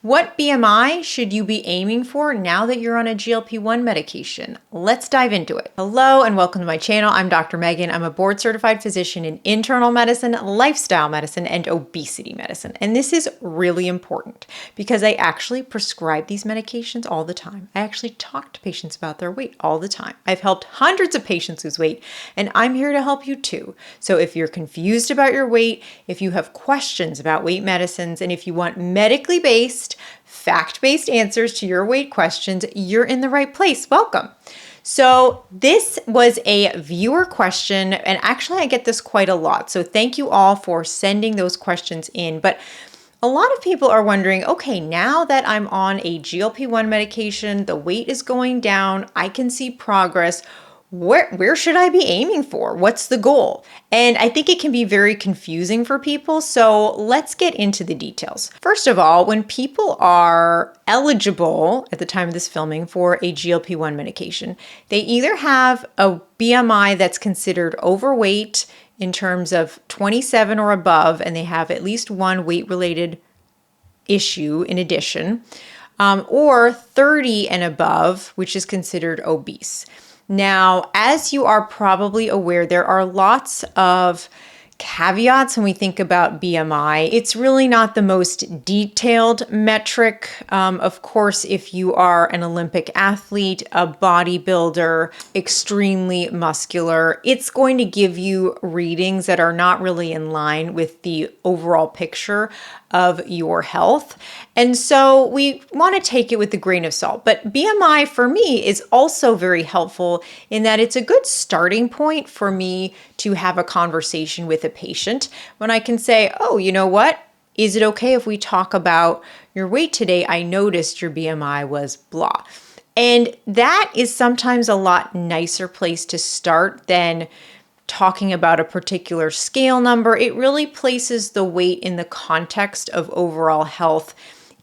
What BMI should you be aiming for now that you're on a GLP-1 medication? Let's dive into it. Hello and welcome to my channel. I'm Dr. Meghan. I'm a board certified physician in internal medicine, lifestyle medicine, and obesity medicine. And this is really important because I actually prescribe these medications all the time. I actually talk to patients about their weight all the time. I've helped hundreds of patients lose weight, and I'm here to help you too. So if you're confused about your weight, if you have questions about weight medicines, and if you want medically based, fact-based answers to your weight questions, you're in the right place. Welcome. So this was a viewer question, and actually I get this quite a lot. So thank you all for sending those questions in. But a lot of people are wondering, okay, now that I'm on a GLP-1 medication, the weight is going down, I can see progress. Where should I be aiming for? What's the goal? And I think it can be very confusing for people. So let's get into the details. First of all, when people are eligible at the time of this filming for a GLP-1 medication, they either have a BMI that's considered overweight in terms of 27 or above, and they have at least one weight-related issue in addition, or 30 and above, which is considered obese. Now, as you are probably aware, there are lots of caveats when we think about BMI. It's really not the most detailed metric. Of course, if you are an Olympic athlete, a bodybuilder, extremely muscular, it's going to give you readings that are not really in line with the overall picture of your health. And so we want to take it with a grain of salt. But BMI for me is also very helpful in that it's a good starting point for me to have a conversation with a patient when I can say, oh, you know what? Is it okay if we talk about your weight today? I noticed your BMI was blah. And that is sometimes a lot nicer place to start than talking about a particular scale number. It really places the weight in the context of overall health.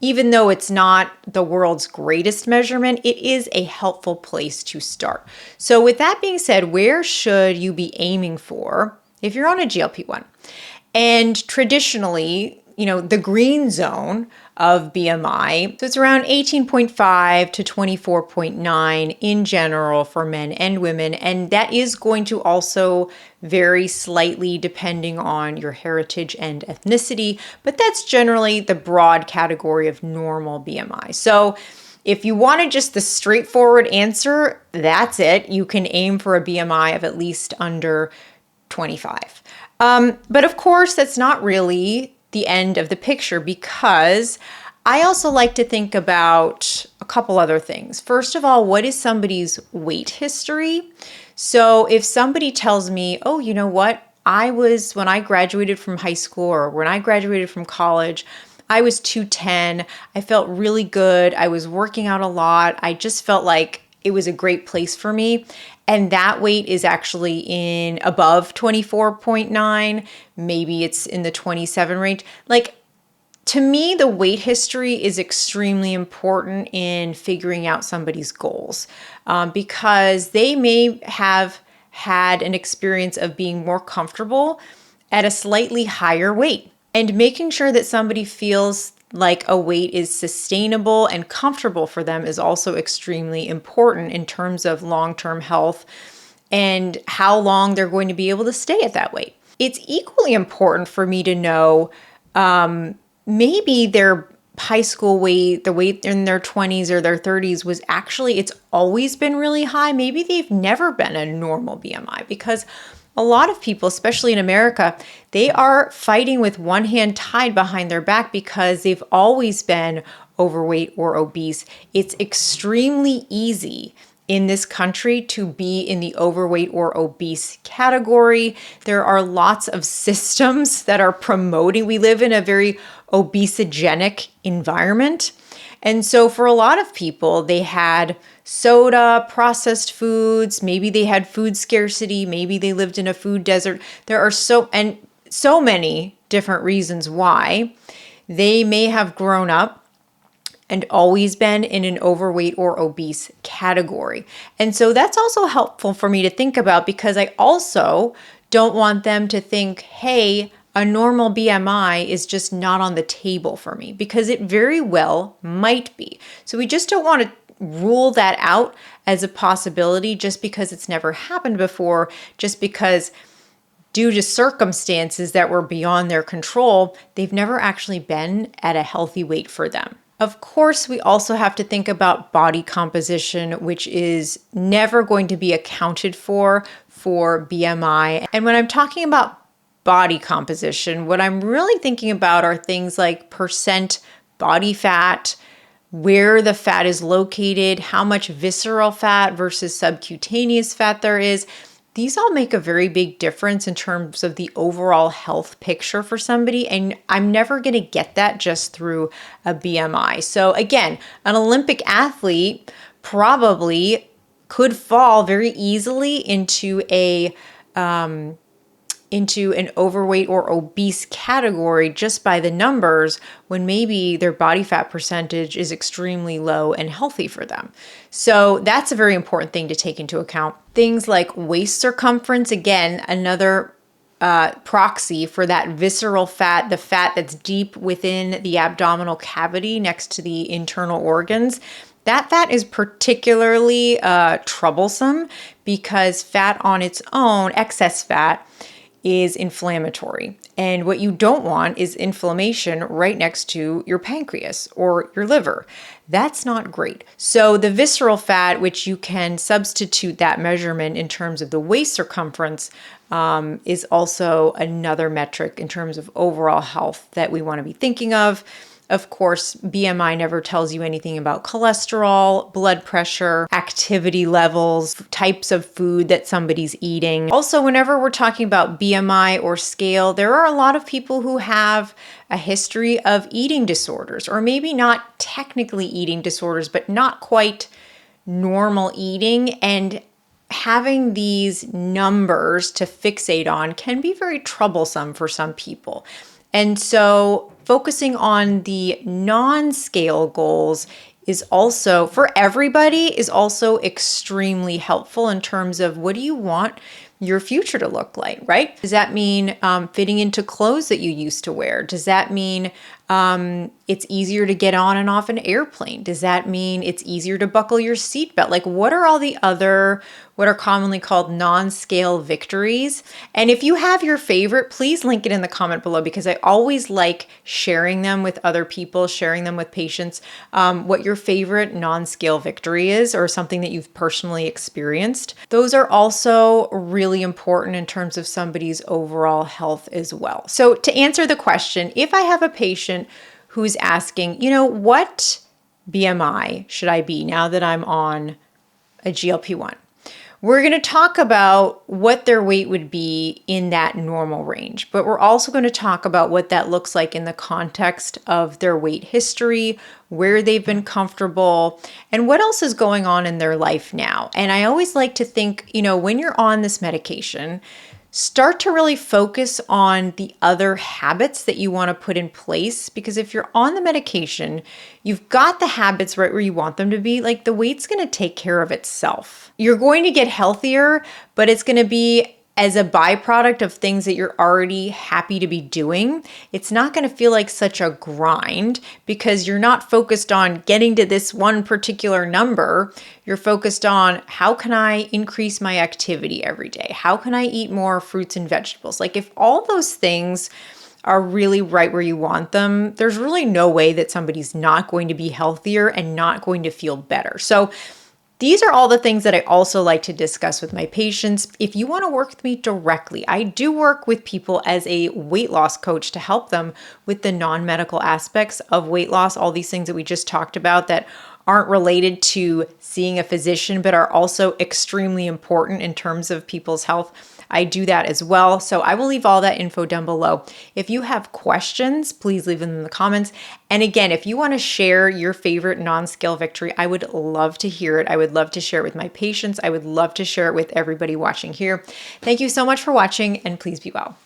Even though it's not the world's greatest measurement, it is a helpful place to start. So with that being said, where should you be aiming for if you're on a GLP-1? And traditionally, the green zone of BMI, so it's around 18.5 to 24.9 in general for men and women. And that is going to also vary slightly depending on your heritage and ethnicity, but that's generally the broad category of normal BMI. So if you wanted just the straightforward answer, that's it. You can aim for a BMI of at least under 25. But of course, that's not really the end of the picture, because I also like to think about a couple other things. First of all, what is somebody's weight history? So if somebody tells me, oh, you know what? When I graduated from high school or when I graduated from college, I was 210. I felt really good. I was working out a lot. I just felt like it was a great place for me. And that weight is actually in above 24.9. Maybe it's in the 27 range. To me, the weight history is extremely important in figuring out somebody's goals, because they may have had an experience of being more comfortable at a slightly higher weight. And making sure that somebody feels like a weight is sustainable and comfortable for them is also extremely important in terms of long-term health and how long they're going to be able to stay at that weight. It's equally important for me to know maybe their high school weight, the weight in their 20s or their 30s was actually, it's always been really high. Maybe they've never been a normal BMI, because a lot of people, especially in America, they are fighting with one hand tied behind their back because they've always been overweight or obese. It's extremely easy in this country to be in the overweight or obese category. There are lots of systems that are promoting. We live in a very obesogenic environment. And so for a lot of people, they had soda, processed foods, maybe they had food scarcity, maybe they lived in a food desert. There are so many different reasons why they may have grown up and always been in an overweight or obese category. And so that's also helpful for me to think about, because I also don't want them to think, hey, a normal BMI is just not on the table for me, because it very well might be. So we just don't want to rule that out as a possibility just because it's never happened before, just because due to circumstances that were beyond their control, they've never actually been at a healthy weight for them. Of course, we also have to think about body composition, which is never going to be accounted for BMI. And when I'm talking about body composition, what I'm really thinking about are things like percent body fat, where the fat is located, how much visceral fat versus subcutaneous fat there is. These all make a very big difference in terms of the overall health picture for somebody, and I'm never going to get that just through a BMI. So again, an Olympic athlete probably could fall very easily into an overweight or obese category just by the numbers, when maybe their body fat percentage is extremely low and healthy for them. So that's a very important thing to take into account. Things like waist circumference, again, another proxy for that visceral fat, the fat that's deep within the abdominal cavity next to the internal organs. That fat is particularly troublesome because fat on its own, excess fat, is inflammatory. And what you don't want is inflammation right next to your pancreas or your liver. That's not great. So the visceral fat, which you can substitute that measurement in terms of the waist circumference, is also another metric in terms of overall health that we want to be thinking of. Of course, BMI never tells you anything about cholesterol, blood pressure, activity levels, types of food that somebody's eating. Also, whenever we're talking about BMI or scale, there are a lot of people who have a history of eating disorders, or maybe not technically eating disorders, but not quite normal eating. And having these numbers to fixate on can be very troublesome for some people. And so focusing on the non-scale goals is also, for everybody, is also extremely helpful in terms of what do you want your future to look like, right? Does that mean fitting into clothes that you used to wear? Does that mean it's easier to get on and off an airplane? Does that mean it's easier to buckle your seatbelt? Like, what are all the other, what are commonly called non-scale victories? And if you have your favorite, please link it in the comment below, because I always like sharing them with other people, sharing them with patients, what your favorite non-scale victory is, or something that you've personally experienced. Those are also really important in terms of somebody's overall health as well. So to answer the question, if I have a patient who's asking, what BMI should I be now that I'm on a GLP-1? We're going to talk about what their weight would be in that normal range, but we're also going to talk about what that looks like in the context of their weight history, where they've been comfortable, and what else is going on in their life now. And I always like to think, when you're on this medication, start to really focus on the other habits that you want to put in place, because if you're on the medication, you've got the habits right where you want them to be, like the weight's going to take care of itself. You're going to get healthier, but it's going to be as a byproduct of things that you're already happy to be doing. It's not going to feel like such a grind because you're not focused on getting to this one particular number. You're focused on, how can I increase my activity every day? How can I eat more fruits and vegetables? Like, if all those things are really right where you want them, there's really no way that somebody's not going to be healthier and not going to feel better. So these are all the things that I also like to discuss with my patients. If you want to work with me directly, I do work with people as a weight loss coach to help them with the non-medical aspects of weight loss, all these things that we just talked about that aren't related to seeing a physician, but are also extremely important in terms of people's health. I do that as well. So I will leave all that info down below. If you have questions, please leave them in the comments. And again, if you want to share your favorite non-scale victory, I would love to hear it. I would love to share it with my patients. I would love to share it with everybody watching here. Thank you so much for watching, and please be well.